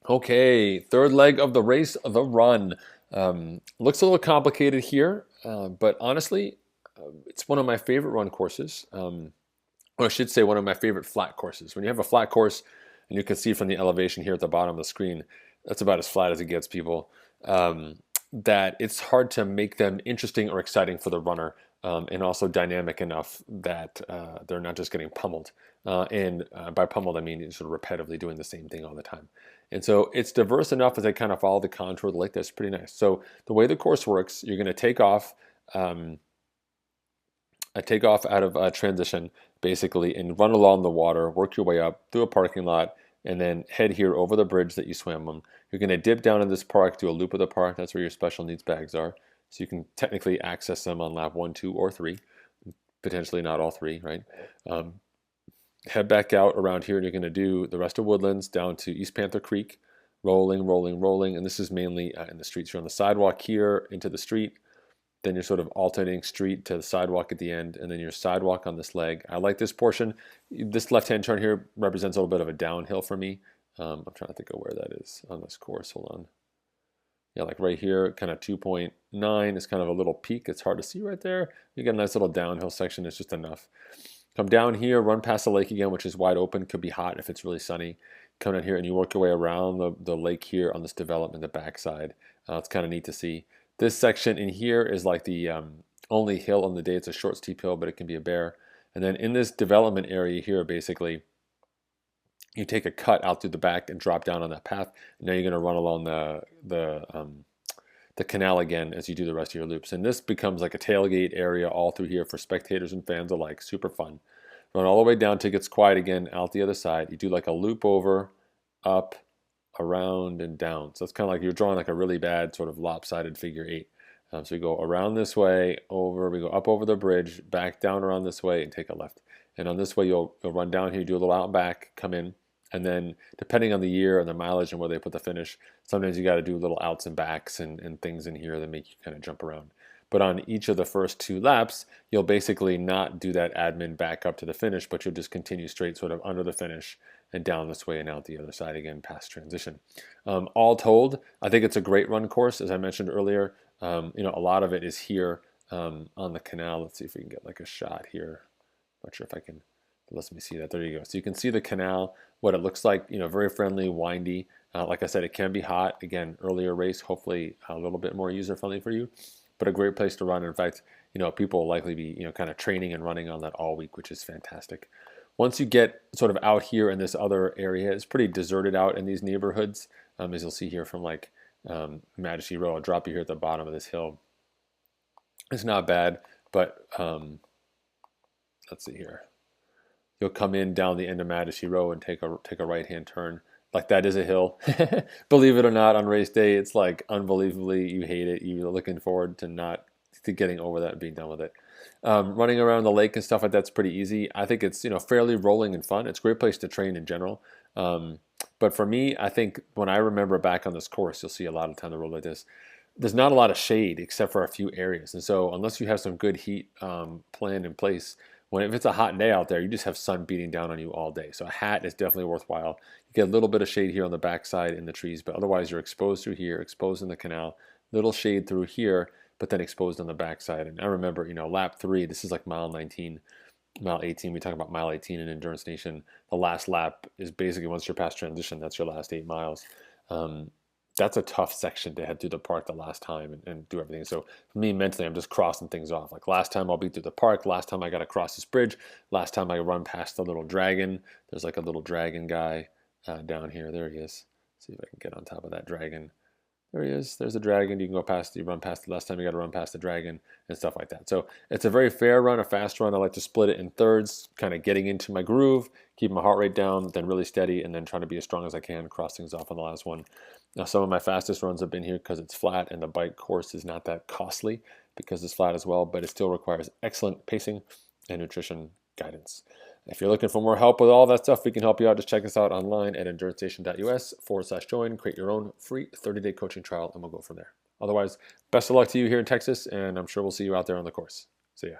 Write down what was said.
Okay, third leg of the race, the run. Looks a little complicated here, but honestly, it's one of my favorite run courses. Or I should say one of my favorite flat courses. When you have a flat course, and you can see from the elevation here at the bottom of the screen, that's about as flat as it gets, people. Um, that it's hard to make them interesting or exciting for the runner, and also dynamic enough that they're not just getting pummeled. And by pummeled, I mean sort of repetitively doing the same thing all the time. And so it's diverse enough as they kind of follow the contour of the lake. That's pretty nice. So the way the course works, you're going to take off. I take off out of transition basically and run along the water, work your way up through a parking lot, and then head here over the bridge that you swam on. You're going to dip down in this park, do a loop of the park. That's where your special needs bags are. So you can technically access them on lap 1, 2, or 3, potentially not all 3, right? Um, Head back out around here, and you're going to do the rest of Woodlands down to East Panther Creek, rolling, rolling, rolling. And this is mainly in the streets. You're on the sidewalk here into the street, then you're sort of alternating street to the sidewalk at the end, and then your sidewalk on this leg. I like this portion. This left-hand turn here represents a little bit of a downhill for me. I'm trying to think of where that is on this course. Hold on. Yeah, like right here, kind of 2.9 is kind of a little peak. It's hard to see right there. You get a nice little downhill section. It's just enough. Come down here, run past the lake again, which is wide open. Could be hot if it's really sunny. Come down here and you work your way around the lake here on this development, the backside. It's kind of neat to see. This section in here is like the only hill on the day. It's a short, steep hill, but it can be a bear. And then in this development area here, basically, you take a cut out through the back and drop down on that path. And now you're going to run along the canal again as you do the rest of your loops. And this becomes like a tailgate area all through here for spectators and fans alike. Super fun. Run all the way down till it gets quiet again out the other side. You do like a loop over, up, around, and down. So it's kind of like you're drawing like a really bad sort of lopsided figure 8. So we go around this way, over, we go up over the bridge, back down around this way, and take a left. And on this way, you'll run down here, do a little out and back, come in, and then depending on the year and the mileage and where they put the finish, sometimes you got to do little outs and backs and things in here that make you kind of jump around. But on each of the first 2 laps, you'll basically not do that admin back up to the finish, but you'll just continue straight sort of under the finish and down this way and out the other side again past transition. All told, I think it's a great run course. As I mentioned earlier, a lot of it is here on the canal. Let's see if we can get like a shot here. Not sure if I can. Let me see that. There you go. So you can see the canal, what it looks like. Very friendly, windy. Like I said, it can be hot. Again, earlier race, hopefully a little bit more user friendly for you, but a great place to run. In fact, people will likely be kind of training and running on that all week, which is fantastic. Once you get sort of out here in this other area, it's pretty deserted out in these neighborhoods, as you'll see here from like Majesty Row. I'll drop you here at the bottom of this hill. It's not bad, but let's see here. You'll come in down the end of Majesty Row and take a right-hand turn. Like that is a hill. Believe it or not, on race day, it's like unbelievably you hate it. You're looking forward to getting over that and being done with it. Running around the lake and stuff like that's pretty easy. I think it's fairly rolling and fun. It's a great place to train in general. But for me, I think when I remember back on this course, you'll see a lot of time the road like this. There's not a lot of shade except for a few areas, and so unless you have some good heat planned in place, if it's a hot day out there, you just have sun beating down on you all day. So a hat is definitely worthwhile. You get a little bit of shade here on the backside in the trees, but otherwise you're exposed through here, exposed in the canal, little shade through here, but then exposed on the backside. And I remember, lap 3, this is like mile 19, mile 18. We talk about mile 18 in Endurance Nation. The last lap is basically once you're past transition, that's your last 8 miles. That's a tough section to head through the park the last time and do everything. So for me, mentally, I'm just crossing things off. Like last time I'll be through the park. Last time I got to cross this bridge. Last time I run past the little dragon. There's like a little dragon guy down here. There he is. Let's see if I can get on top of that dragon. There he is. There's the dragon. You can go past. You run past. The last time you got to run past the dragon and stuff like that. So it's a very fair run, a fast run. I like to split it in thirds, kind of getting into my groove, keeping my heart rate down, then really steady, and then trying to be as strong as I can, cross things off on the last one. Now, some of my fastest runs have been here because it's flat and the bike course is not that costly because it's flat as well, but it still requires excellent pacing and nutrition guidance. If you're looking for more help with all that stuff, we can help you out. Just check us out online at endurancestation.us/join. Create your own free 30-day coaching trial, and we'll go from there. Otherwise, best of luck to you here in Texas, and I'm sure we'll see you out there on the course. See ya.